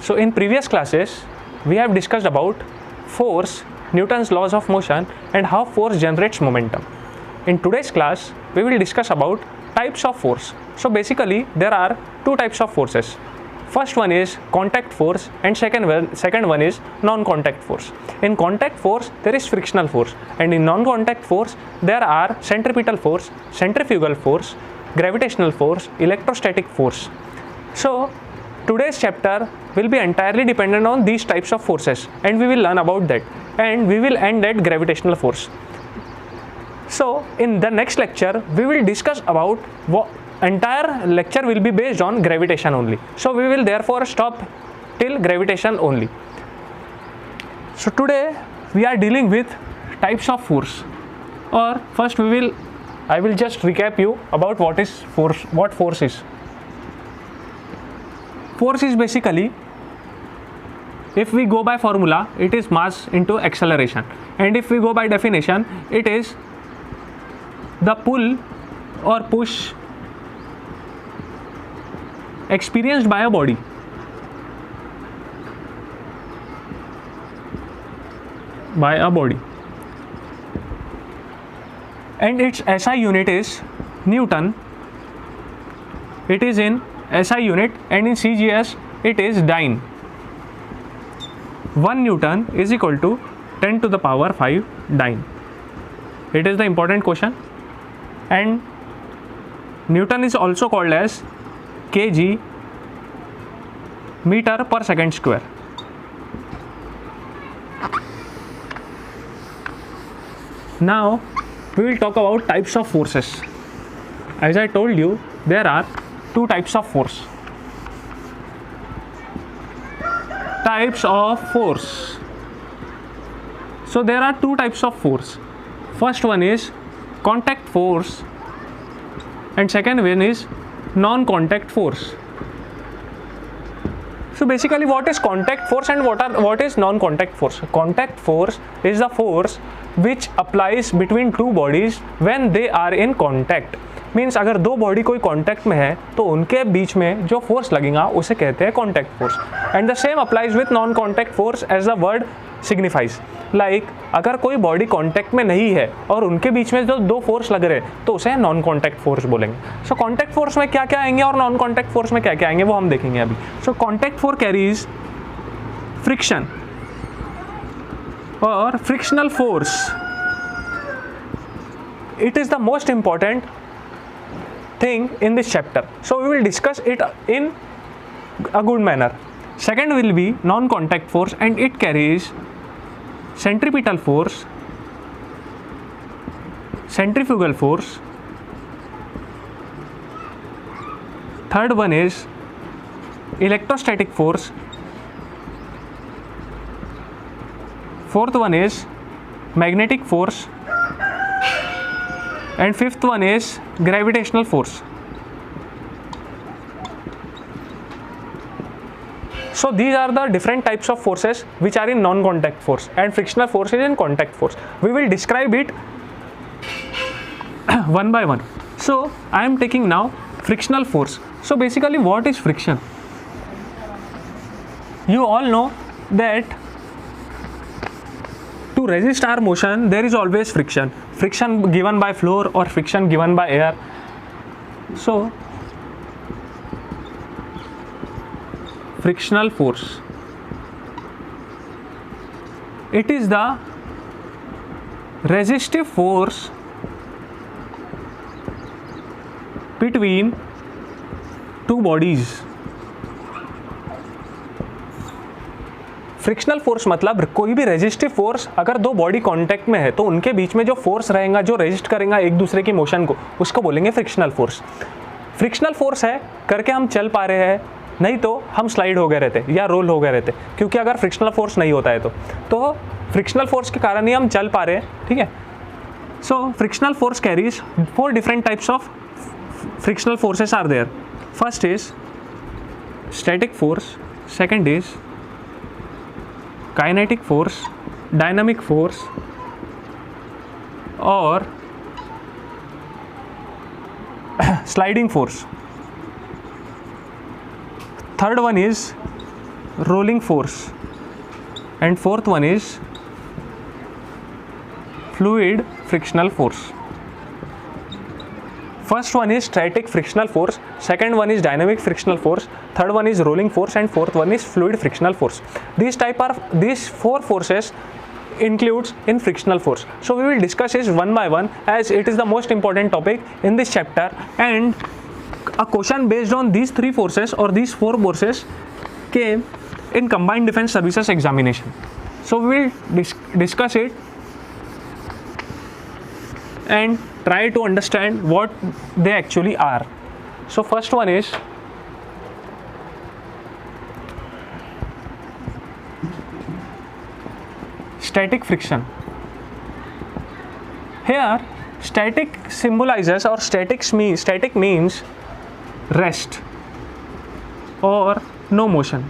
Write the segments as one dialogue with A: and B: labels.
A: So in previous classes, we have discussed about force, Newton's laws of motion, and how force generates momentum. In today's class, we will discuss about types of force. So basically, there are two types of forces. First one is contact force, and second one is non-contact force. In contact force, there is frictional force, and in non-contact force, there are centripetal force, centrifugal force, gravitational force, electrostatic force. So today's chapter will be entirely dependent on these types of forces, and we will learn about that, and we will end at gravitational force. So in the next lecture, we will discuss about what entire lecture will be based on gravitation only. So we will therefore stop till gravitation only. So today we are dealing with types of force. Or first I will just recap you about what is force, what force is. Force is basically, if we go by formula, it is mass into acceleration, and if we go by definition, it is the pull or push experienced by a body. And its SI unit is Newton. It is in SI unit, and in CGS it is dyne. 1 Newton is equal to 10 to the power 5 dyne. It is the important question. And Newton is also called as kg meter per second square. Now we will talk about types of forces. As I told you, there are two types of force. Types of force. So there are two types of force. First one is contact force, and second one is non-contact force. So basically, what is contact force and what is non-contact force? Contact force is the force which applies between two bodies when they are in contact. Means अगर दो body कोई contact में है तो उनके बीच में जो force लगेगा उसे कहते हैं contact force. And the same applies with non contact force as the word signifies. Like अगर कोई बॉडी कॉन्टैक्ट में नहीं है और उनके बीच में जो दो फोर्स लग रहे हैं तो उसे नॉन कॉन्टैक्ट फोर्स बोलेंगे. सो कॉन्टैक्ट फोर्स में क्या क्या आएंगे और नॉन कॉन्टैक्ट फोर्स में क्या क्या आएंगे वो हम देखेंगे अभी. सो कॉन्टैक्ट फोर्स कैरीज फ्रिक्शन और frictional force. It is the most important thing in this chapter, so we will discuss it in a good manner. Second will be non-contact force, and it carries centripetal force, centrifugal force. Third one is electrostatic force. Fourth one is magnetic force, and fifth one is gravitational force. So these are the different types of forces which are in non-contact force, and frictional force is in contact force. We will describe it one by one. So I am taking now frictional force. So basically, what is friction? You all know that to resist our motion there is always friction. Friction given by floor or friction given by air. So frictional force, it is the resistive force between two bodies. Frictional force मतलब कोई भी resistive force अगर दो body contact में है तो उनके बीच में जो फोर्स रहेगा, जो रेजिस्ट करेगा एक दूसरे की मोशन को, उसको बोलेंगे फ्रिक्शनल फोर्स. फ्रिक्शनल फोर्स है करके हम चल पा रहे हैं, नहीं तो हम स्लाइड हो गए रहते या रोल हो गए रहते, क्योंकि अगर फ्रिक्शनल फोर्स नहीं होता है तो फ्रिक्शनल फोर्स के कारण ही हम चल पा रहे हैं. ठीक है. So frictional force carries 4 different types of frictional forces are there. First is static force, second is kinetic force, dynamic force और sliding force. Third one is rolling force, and fourth one is fluid frictional force. First one is static frictional force, second one is dynamic frictional force, third one is rolling force, and fourth one is fluid frictional force. These four forces includes in frictional force. So we will discuss it one by one as it is the most important topic in this chapter, and a question based on these three forces or these four forces came in combined defense services examination. So we will discuss it and try to understand what they actually are. So first one is static friction. Here static symbolizes or static means rest और no motion.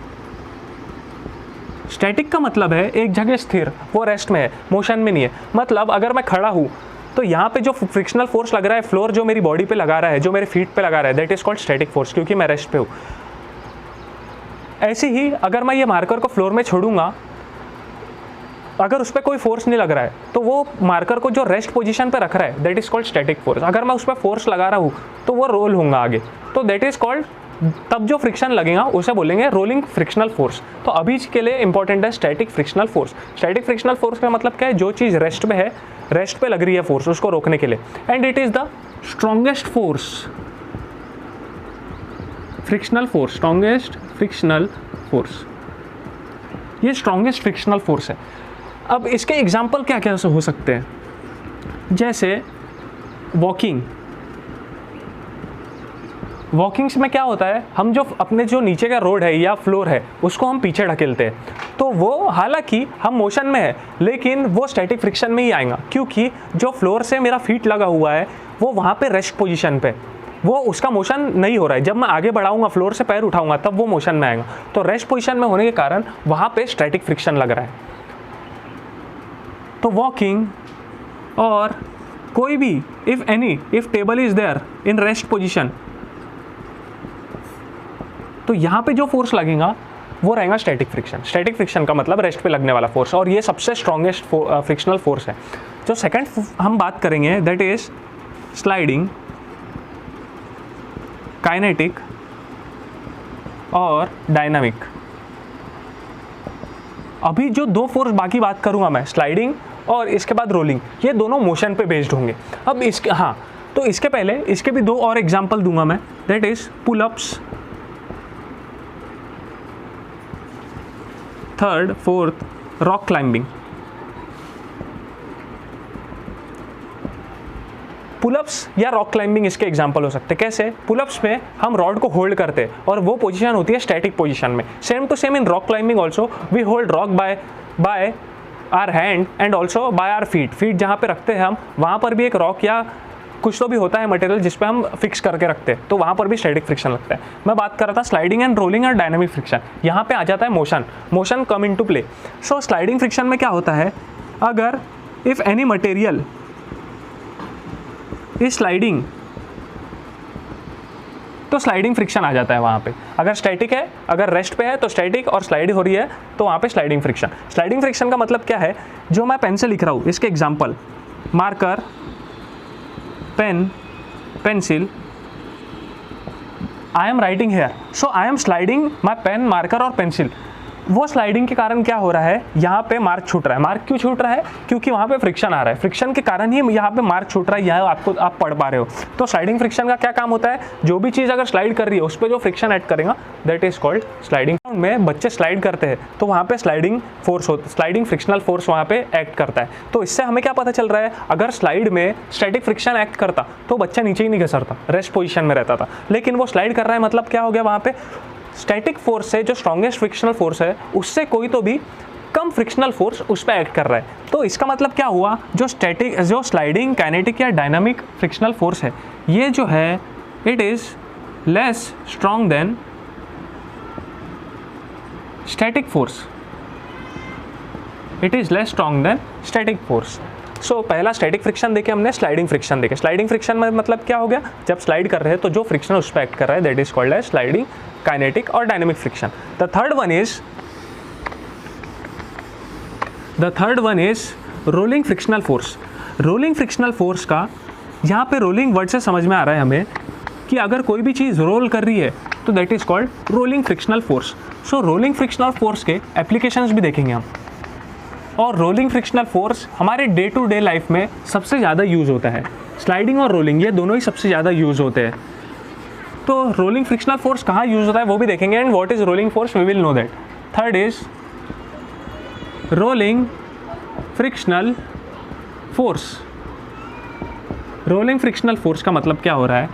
A: Static का मतलब है एक जगह स्थिर, वो rest में है, मोशन में नहीं है. मतलब अगर मैं खड़ा हूँ तो यहाँ पे जो फ्रिक्शनल फोर्स लग रहा है, फ्लोर जो मेरी बॉडी पे लगा रहा है, जो मेरे फीट पे लगा रहा है, that is called static force, क्योंकि मैं रेस्ट पे हूँ. ऐसे ही अगर मैं ये मार्कर को फ्लोर में छोड़ूंगा, अगर उस पर कोई फोर्स नहीं लग रहा है तो वो मार्कर को जो रेस्ट पोजीशन पे रख रहा है, that is called static force. अगर मैं उस पर फोर्स लगा रहा हूँ तो वो रोल होगा आगे, तो दैट इज कॉल्ड, तब जो फ्रिक्शन लगेगा उसे बोलेंगे रोलिंग फ्रिक्शनल फोर्स. तो अभी के लिए इंपॉर्टेंट है static frictional force. Static frictional force का मतलब क्या है? जो चीज़ रेस्ट में है, रेस्ट पे लग रही है फोर्स, उसको रोकने के लिए. And it is the strongest force, frictional force, strongest frictional force. ये स्ट्रॉन्गेस्ट फ्रिक्शनल फोर्स है. अब इसके एग्जाम्पल क्या क्या हो सकते हैं? जैसे वॉकिंग्स में क्या होता है, हम जो अपने जो नीचे का रोड है या फ्लोर है उसको हम पीछे ढकेलते हैं, तो वो हालांकि हम मोशन में है लेकिन वो स्टैटिक फ्रिक्शन में ही आएगा, क्योंकि जो फ्लोर से मेरा फीट लगा हुआ है वो वहाँ पे रेस्ट पोजीशन पे, वो उसका मोशन नहीं हो रहा है. जब मैं आगे बढ़ाऊंगा, फ्लोर से पैर उठाऊंगा, तब वो मोशन में आएगा. तो रेस्ट पोजीशन में होने के कारण वहाँ पे स्टैटिक फ्रिक्शन लग रहा है. तो वॉकिंग और कोई भी if table is there in rest position, तो यहाँ पे जो फोर्स लगेगा वो रहेगा स्टैटिक फ्रिक्शन. स्टैटिक फ्रिक्शन का मतलब रेस्ट पे लगने वाला फोर्स, और ये सबसे स्ट्रॉन्गेस्ट फ्रिक्शनल फोर्स है. जो सेकंड हम बात करेंगे दैट इज स्लाइडिंग, काइनेटिक और डायनामिक. अभी जो दो फोर्स बाकी बात करूँगा मैं, स्लाइडिंग और इसके बाद रोलिंग, ये दोनों मोशन पे बेस्ड होंगे. अब तो इसके पहले इसके भी दो और एग्जाम्पल दूंगा मैं, that is pullups, third, fourth, rock climbing. Pullups या रॉक क्लाइंबिंग इसके एग्जांपल हो सकते हैं. कैसे? पुलअप्स में हम रॉड को होल्ड करते हैं और वो पोजीशन होती है स्टैटिक पोजीशन में. Same to same in rock climbing also we hold rock by our hand and also by our feet जहाँ पे रखते हैं हम, वहाँ पर भी एक रॉक या कुछ तो भी होता है मटेरियल जिस पे हम फिक्स करके रखते हैं, तो वहाँ पर भी स्टैटिक फ्रिक्शन लगता है. मैं बात कर रहा था स्लाइडिंग एंड रोलिंग और डायनामिक फ्रिक्शन. यहाँ पे आ जाता है motion come into play. So sliding friction में क्या होता है, अगर if any material is sliding, तो स्लाइडिंग फ्रिक्शन आ जाता है वहाँ पे. अगर स्टैटिक है, अगर रेस्ट पे है तो स्टैटिक, और स्लाइड हो रही है तो वहाँ पे स्लाइडिंग फ्रिक्शन. स्लाइडिंग फ्रिक्शन का मतलब क्या है? जो मैं पेन से लिख रहा हूँ, इसके example marker, pen, pencil, I am writing here, so I am sliding my pen, marker और पेंसिल. वो स्लाइडिंग के कारण क्या हो रहा है, यहाँ पे मार्क छूट रहा है. मार्क क्यों छूट रहा है? क्योंकि वहाँ पे फ्रिक्शन आ रहा है. फ्रिक्शन के कारण ही यहाँ पे मार्क छूट रहा है, यह आप पढ़ पा रहे हो. तो स्लाइडिंग फ्रिक्शन का क्या काम होता है? जो भी चीज़ अगर स्लाइड कर रही है उस पर जो फ्रिक्शन ऐड करेगा, दैट इज कॉल्ड स्लाइडिंग. में बच्चे स्लाइड करते हैं तो वहाँ पे स्लाइडिंग फ्रिक्शनल फोर्स वहाँ पे एक्ट करता है. तो इससे हमें क्या पता चल रहा है, अगर स्लाइड में स्टैटिक फ्रिक्शन एक्ट करता तो बच्चा नीचे ही नहीं घसरता, रेस्ट पोजीशन में रहता था. लेकिन वो स्लाइड कर रहा है, मतलब क्या हो गया, वहाँ पे स्टैटिक फोर्स से जो स्ट्रॉन्गेस्ट फ्रिक्शनल फोर्स है उससे कोई तो भी कम फ्रिक्शनल फोर्स उस पर एक्ट कर रहा है. तो इसका मतलब क्या हुआ, जो स्लाइडिंग, काइनेटिक या डायनामिक फ्रिक्शनल फोर्स है, ये जो है it is less strong than static force. It is less strong than static force. So पहला स्टैटिक फ्रिक्शन देखे हमने, स्लाइडिंग फ्रिक्शन देखे. स्लाइडिंग फ्रिक्शन में मतलब क्या हो गया, जब स्लाइड कर रहे हैं तो जो फ्रिक्शन उस पर एक्ट कर रहा है that is called as sliding, kinetic और dynamic friction. The third one is the third one is rolling frictional force. Rolling frictional force का यहाँ पे रोलिंग वर्ड से समझ में आ रहा है हमें कि अगर कोई भी चीज़ रोल कर रही है तो that is called rolling frictional force. So rolling frictional force के एप्लीकेशंस भी देखेंगे हम, और रोलिंग फ्रिक्शनल फोर्स हमारे डे टू डे लाइफ में सबसे ज़्यादा यूज़ होता है। स्लाइडिंग और रोलिंग ये दोनों ही सबसे ज़्यादा यूज़ होते हैं। तो रोलिंग फ्रिक्शनल फोर्स कहाँ यूज़ होता है वो भी देखेंगे, and what is rolling force we will know that. Third is rolling frictional force. Rolling frictional force का मतलब क्या हो रहा है,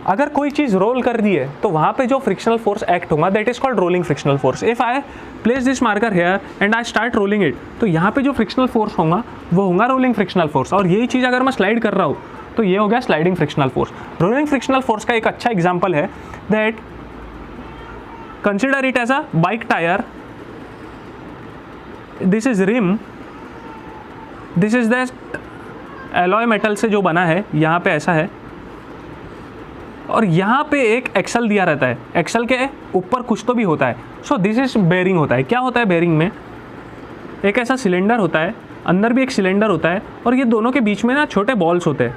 A: अगर कोई चीज़ रोल कर रही है तो वहाँ पे जो फ्रिक्शनल फोर्स एक्ट होगा that is called rolling frictional force. If I place this marker here and I start rolling it, तो यहाँ पे जो फ्रिक्शनल फोर्स होगा वो होगा रोलिंग फ्रिक्शनल फोर्स। और यही चीज़ अगर मैं स्लाइड कर रहा हूँ तो ये हो गया sliding frictional force. Rolling frictional force का एक अच्छा एग्जाम्पल है that consider it as a bike tyre, this is rim, this is that alloy metal से जो बना है, यहाँ पे ऐसा है, और यहाँ पे एक एक्सल दिया रहता है, एक्सल के ऊपर कुछ तो भी होता है। सो दिस इज बेरिंग होता है। क्या होता है बेरिंग में, एक ऐसा सिलेंडर होता है, अंदर भी एक सिलेंडर होता है, और ये दोनों के बीच में ना छोटे बॉल्स होते हैं।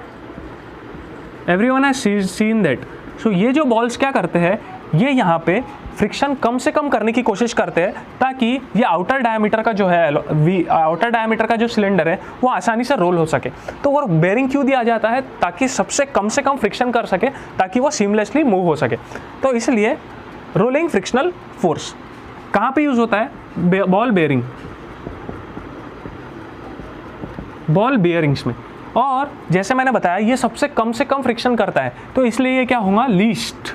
A: Everyone has seen that. So ये जो बॉल्स क्या करते हैं, ये यहाँ पे फ्रिक्शन कम से कम करने की कोशिश करते हैं ताकि ये आउटर डायमीटर का जो है आउटर डायमीटर का जो सिलेंडर है वो आसानी से रोल हो सके। तो वो बेरिंग क्यों दिया जाता है, ताकि सबसे कम से कम फ्रिक्शन कर सके, ताकि वो सीमलेसली मूव हो सके। तो इसलिए रोलिंग फ्रिक्शनल फोर्स कहाँ पे यूज़ होता है, बॉल बेयरिंग, बॉल बियरिंग्स में। और जैसे मैंने बताया ये सबसे कम से कम फ्रिक्शन करता है, तो इसलिए ये क्या होगा, लीस्ट।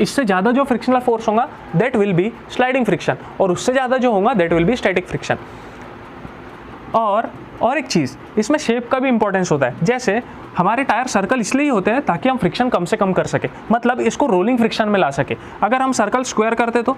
A: इससे ज़्यादा जो फ्रिक्शनल फोर्स होगा that will be sliding friction, और उससे ज़्यादा जो होगा that will be static friction. और एक चीज़, इसमें शेप का भी इंपॉर्टेंस होता है। जैसे हमारे टायर सर्कल इसलिए ही होते हैं ताकि हम फ्रिक्शन कम से कम कर सके, मतलब इसको रोलिंग फ्रिक्शन में ला सके। अगर हम सर्कल स्क्वायर करते तो,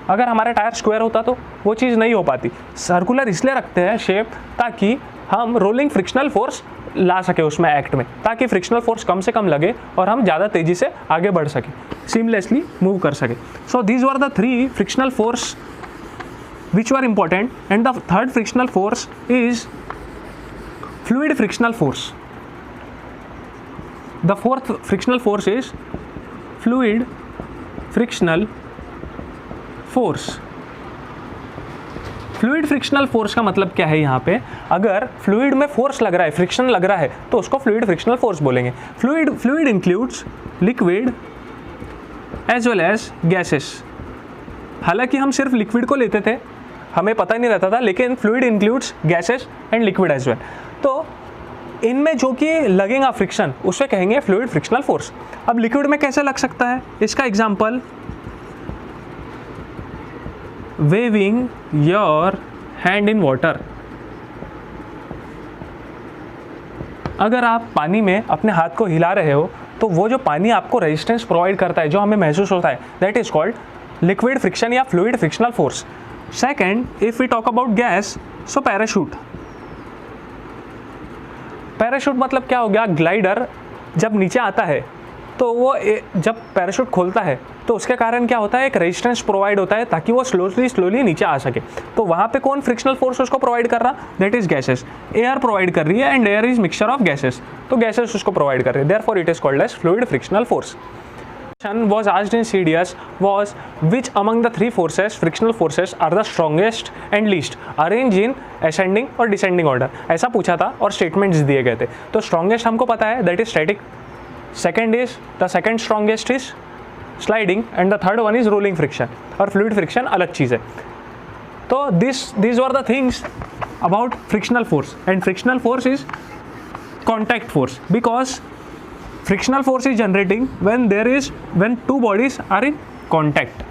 A: अगर हमारा टायर स्क्वायर होता तो वो चीज़ नहीं हो पाती। सर्कुलर इसलिए रखते हैं शेप ताकि हम रोलिंग फ्रिक्शनल फोर्स ला सके उसमें एक्ट में, ताकि फ्रिक्शनल फोर्स कम से कम लगे और हम ज़्यादा तेज़ी से आगे बढ़ सके, सीमलेसली मूव कर सके। So these were the 3 frictional force which were important, and the third frictional force is fluid frictional force. The fourth frictional force is fluid frictional force. Fluid frictional force का मतलब क्या है, यहाँ पे अगर fluid में फोर्स लग रहा है, फ्रिक्शन लग रहा है, तो उसको फ्लूइड फ्रिक्शनल फोर्स बोलेंगे। Fluid includes liquid as well as gases. हालांकि हम सिर्फ लिक्विड को लेते थे, हमें पता ही नहीं रहता था, लेकिन fluid includes gases and liquid as well. तो इनमें जो कि लगेगा फ्रिक्शन उसे कहेंगे फ्लूइड फ्रिक्शनल फोर्स। अब लिक्विड में कैसे लग सकता है, इसका example waving your hand in water. अगर आप पानी में अपने हाथ को हिला रहे हो तो वो जो पानी आपको रेजिस्टेंस प्रोवाइड करता है, जो हमें महसूस होता है, that is called liquid friction या fluid frictional force. Second, if we talk about gas, so parachute. Parachute मतलब क्या हो गया, ग्लाइडर जब नीचे आता है तो वो जब पैराशूट खोलता है तो उसके कारण क्या होता है, एक रेजिस्टेंस प्रोवाइड होता है ताकि वो स्लोली नीचे आ सके। तो वहाँ पे कौन फ्रिक्शनल फोर्स उसको प्रोवाइड कर रहा, that is gases. Air provide कर रही है, and air is mixture of gases, तो गैसेस उसको प्रोवाइड कर रही है, therefore it is called as fluid frictional force. Was asked in CDS was which among the 3 forces, frictional forces, are the strongest and least, arranged in ascending or descending order। ऐसा पूछा था और statements दिए गए थे। तो strongest हमको पता है that is static, second is the second strongest is sliding, and the third one is rolling friction, और फ्लूइड फ्रिक्शन अलग चीज़ है। तो these were the things about frictional force, and frictional force is contact force because frictional force is generating when two bodies are in contact.